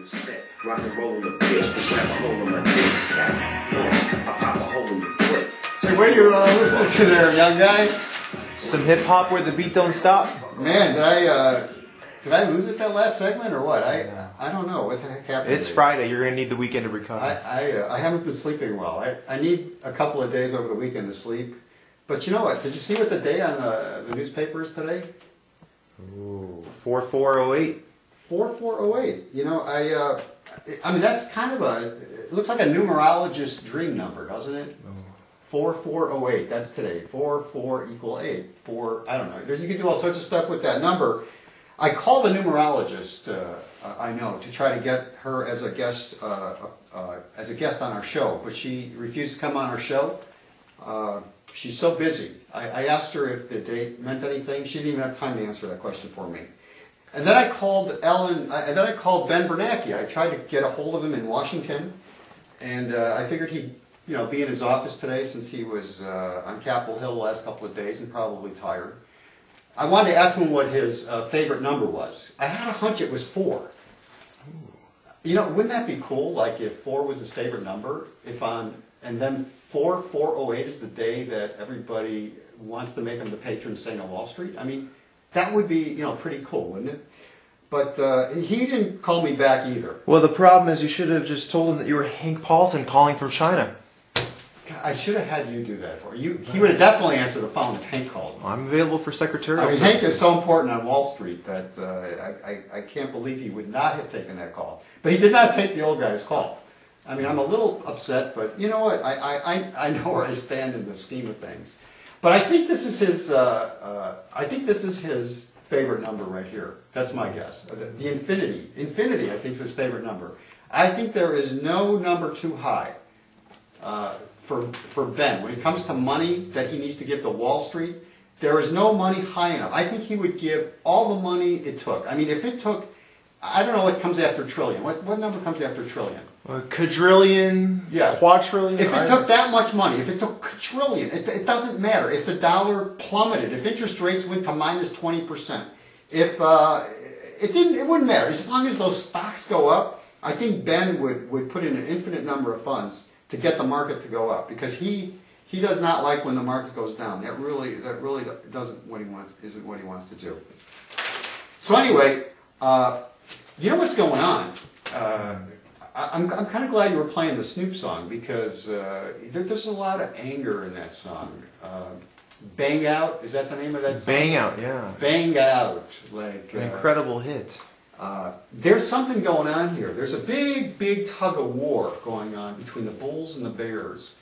set. Rock and roll in the bitch, the grass hole in my dick. Cast I pop a hole in your clip. Say, what are you listening to there, young guy? Some hip hop where the beat don't stop. Man, did I lose it that last segment or what? I don't know what the heck happened. It's Friday. You're gonna need the weekend to recover. I haven't been sleeping well. I need a couple of days over the weekend to sleep. But you know what? Did you see what the day on the newspaper is today? Ooh, 4408. 4408. You know, I mean that's kind of it looks like a numerologist's dream number, doesn't it? 4408. That's today. 4 equal 8. 4. I don't know. You can do all sorts of stuff with that number. I called a numerologist. I know, to try to get her as a guest on our show, but she refused to come on our show. She's so busy. I asked her if the date meant anything. She didn't even have time to answer that question for me. And then I called Ben Bernanke. I tried to get a hold of him in Washington, and I figured he'd be in his office today since he was on Capitol Hill the last couple of days and probably tired. I wanted to ask him what his favorite number was. I had a hunch it was 4. You know, wouldn't that be cool? Like if 4 was his favorite number, and then 4408 is the day that everybody wants to make him the patron saint of Wall Street. I mean, that would be pretty cool, wouldn't it? But he didn't call me back either. Well, the problem is you should have just told him that you were Hank Paulson calling from China. I should have had you do that for you. He would have definitely answered the phone if Hank called me. I'm available for secretarial services. services. Hank is so important on Wall Street that I can't believe he would not have taken that call. But he did not take the old guy's call. I mean, I'm a little upset, but you know what? I know where I stand in the scheme of things. But I think this is his favorite number right here. That's my guess. The infinity. Infinity, I think, is his favorite number. I think there is no number too high for Ben. When it comes to money that he needs to give to Wall Street, there is no money high enough. I think he would give all the money it took. I mean, if it took, I don't know what comes after trillion. What number comes after trillion? Quadrillion? Yeah. Quadrillion? If it took that much money, if it took quadrillion, it doesn't matter. If the dollar plummeted, if interest rates went to minus 20%, if it wouldn't matter. As long as those stocks go up, I think Ben would put in an infinite number of funds to get the market to go up, because he does not like when the market goes down. That really isn't what he wants to do. So anyway, you know what's going on? I'm kind of glad you were playing the Snoop song, because there's a lot of anger in that song. Bang Out, is that the name of that song? Bang Out, yeah. Bang Out, like an incredible hit. There's something going on here. There's a big tug of war going on between the Bulls and the Bears.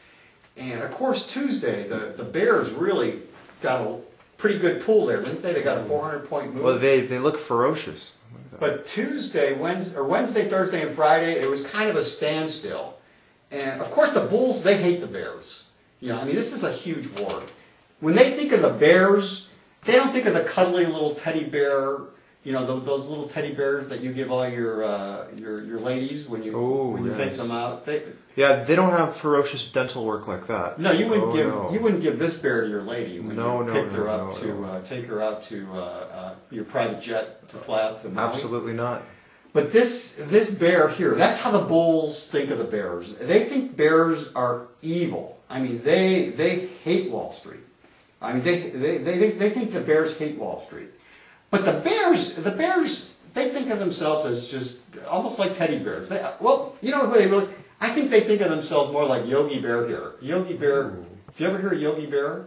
And of course Tuesday, the Bears really got a pretty good pull there, didn't they? They got a 400-point move. Well, they look ferocious. But Tuesday, Wednesday, Thursday, and Friday, it was kind of a standstill. And of course the Bulls, they hate the Bears. I mean, this is a huge war. When they think of the Bears, they don't think of the cuddly little teddy bear, those little teddy bears that you give all your ladies when you take them out. They don't have ferocious dental work like that. No, you wouldn't give this bear to your lady when you picked her up to take her out to your private jet to fly out to Maui. Absolutely not. But this bear here, that's how the Bulls think of the Bears. They think bears are evil. I mean, they hate Wall Street. I mean, they think the Bears hate Wall Street. But the Bears, they think of themselves as just almost like teddy bears. You know who they really? I think they think of themselves more like Yogi Bear here. Yogi Bear. Do you ever hear of Yogi Bear?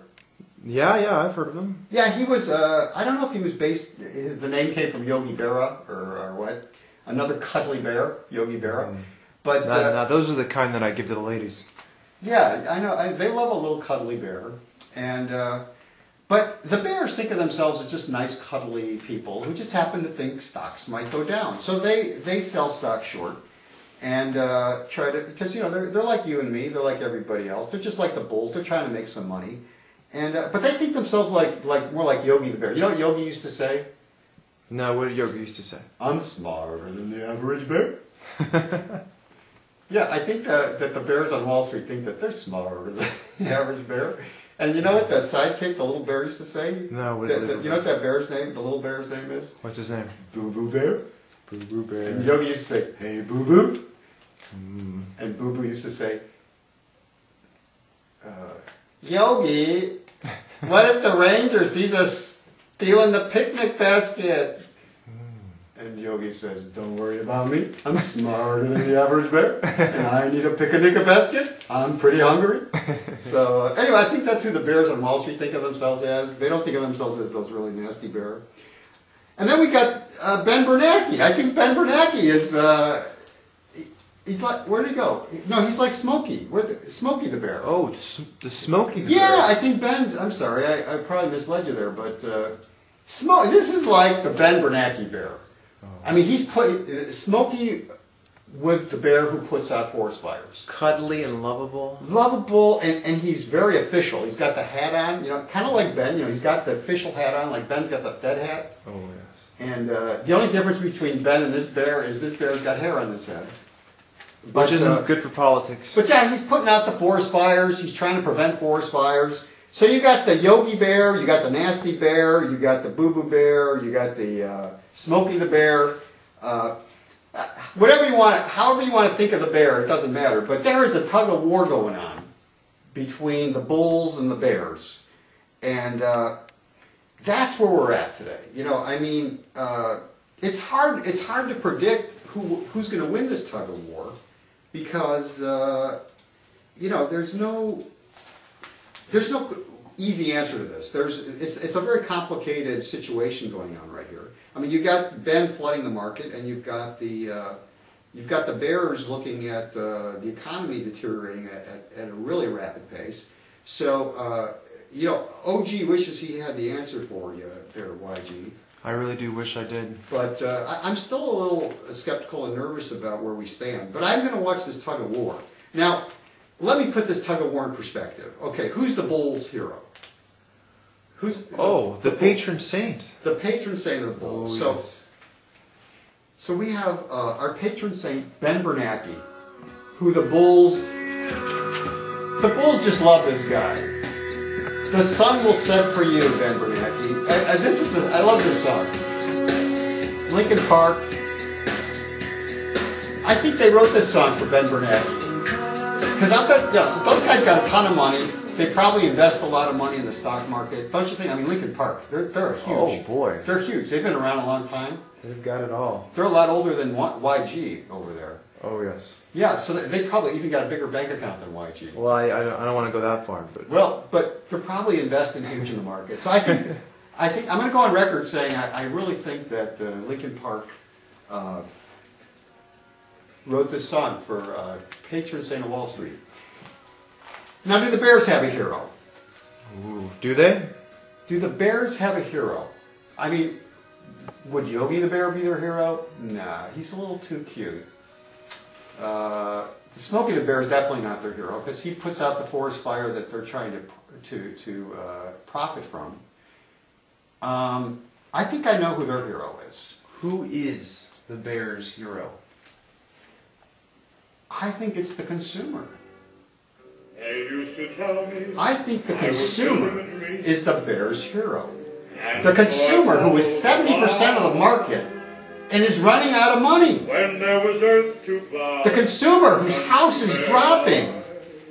Yeah, I've heard of him. Yeah, he was. I don't know if he was based. The name came from Yogi Berra or what? Another cuddly bear, Yogi Berra. But now those are the kind that I give to the ladies. Yeah, I know. They love a little cuddly bear, and. But the Bears think of themselves as just nice, cuddly people who just happen to think stocks might go down. So they sell stocks short and try to, because they're like you and me, they're like everybody else. They're just like the Bulls. They're trying to make some money, and but they think themselves more like Yogi the Bear. You know what Yogi used to say? No, what did Yogi used to say? I'm smarter than the average bear. Yeah, I think that the bears on Wall Street think that they're smarter than the average bear. And you know what that sidekick, the little bear, used to say? No, you know what that bear's name, the little bear's name is? What's his name? Boo Boo Bear. Boo Boo Bear. And Yogi used to say, "Hey, Boo Boo." And Boo Boo used to say, "Yogi, what if the ranger sees us stealing the picnic basket?" And Yogi says, "Don't worry about me. I'm smarter than the average bear, and I need a picnic basket. I'm pretty hungry." So anyway, I think that's who the bears on Wall Street think of themselves as. They don't think of themselves as those really nasty bears. And then we got Ben Bernanke. I think Ben Bernanke is, he's like, where'd he go? No, he's like Smokey. Smokey the bear. Oh, the Smokey the Yeah, Bear. I think Ben's, I'm sorry, I probably misled you there, but this is like the Ben Bernanke bear. I mean, Smokey was the bear who puts out forest fires. Cuddly and lovable. Lovable, and he's very official. He's got the hat on, kind of like Ben. He's got the official hat on, like Ben's got the Fed hat. Oh, yes. And the only difference between Ben and this bear is this bear's got hair on his head. Which isn't good for politics. But yeah, he's putting out the forest fires. He's trying to prevent forest fires. So you got the Yogi Bear, you got the Nasty Bear, you got the Boo Boo Bear, you got the Smokey the Bear. Whatever you want, however you want to think of the bear, it doesn't matter. But there is a tug of war going on between the bulls and the bears, and that's where we're at today. I mean, it's hard to predict who's going to win this tug of war because there's no easy answer to this. It's a very complicated situation going on right here. I mean, you've got Ben flooding the market, and you've got the bears looking at the economy deteriorating at a really rapid pace. So, OG wishes he had the answer for you there, YG. I really do wish I did. But I'm still a little skeptical and nervous about where we stand. But I'm going to watch this tug of war. Now, let me put this tug of war in perspective. Okay, who's the Bulls' hero? The patron saint. The patron saint of the Bulls. Oh, yes. So we have our patron saint, Ben Bernanke, who the Bulls just love this guy. The sun will set for you, Ben Bernanke. I love this song. Lincoln Park. I think they wrote this song for Ben Bernanke. Because I bet, those guys got a ton of money. They probably invest a lot of money in the stock market. Don't you think? I mean, Lincoln Park, they're huge. Oh, boy. They're huge. They've been around a long time. They've got it all. They're a lot older than YG over there. Oh, yes. Yeah, so they probably even got a bigger bank account than YG. Well, I don't want to go that far, but... Well, but they're probably investing huge in the market. So I think I'm going to go on record saying I really think that Lincoln Park wrote this song for patron saint of Wall Street. Now, do the Bears have a hero? Ooh, do they? Do the Bears have a hero? I mean, would Yogi the Bear be their hero? Nah, he's a little too cute. Smokey the Bear is definitely not their hero because he puts out the forest fire that they're trying to profit from. I think I know who their hero is. Who is the Bears' hero? I think it's the consumer. They used to tell me I think the consumer is the Bears' hero. The consumer who is 70% of the market and is running out of money. when there was earth to plow, The consumer whose house is dropping.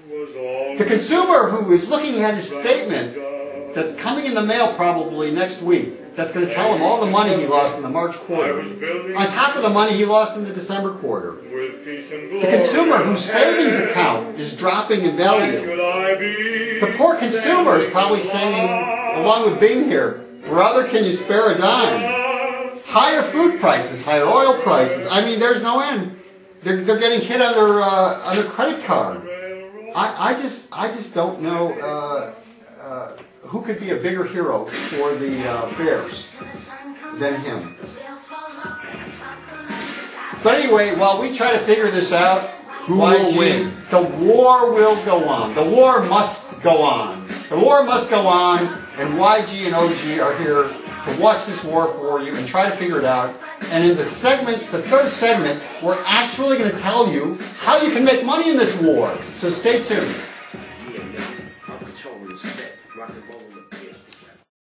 was all The consumer who is looking at his statement that's coming in the mail probably next week. That's going to tell him all the money he lost in the March quarter. On top of the money he lost in the December quarter. with peace and The consumer whose savings account is dropping in value. The poor consumer is probably saying, along with Bing here, brother, can you spare a dime? Higher food prices, higher oil prices. I mean, there's no end. They're getting hit on their credit card. I just don't know who could be a bigger hero for the Bears than him. But anyway, while we try to figure this out, Who will win? The war will go on. The war must go on. The war must go on, and YG and OG are here to watch this war for you and try to figure it out. And in the third segment, we're actually going to tell you how you can make money in this war. So stay tuned.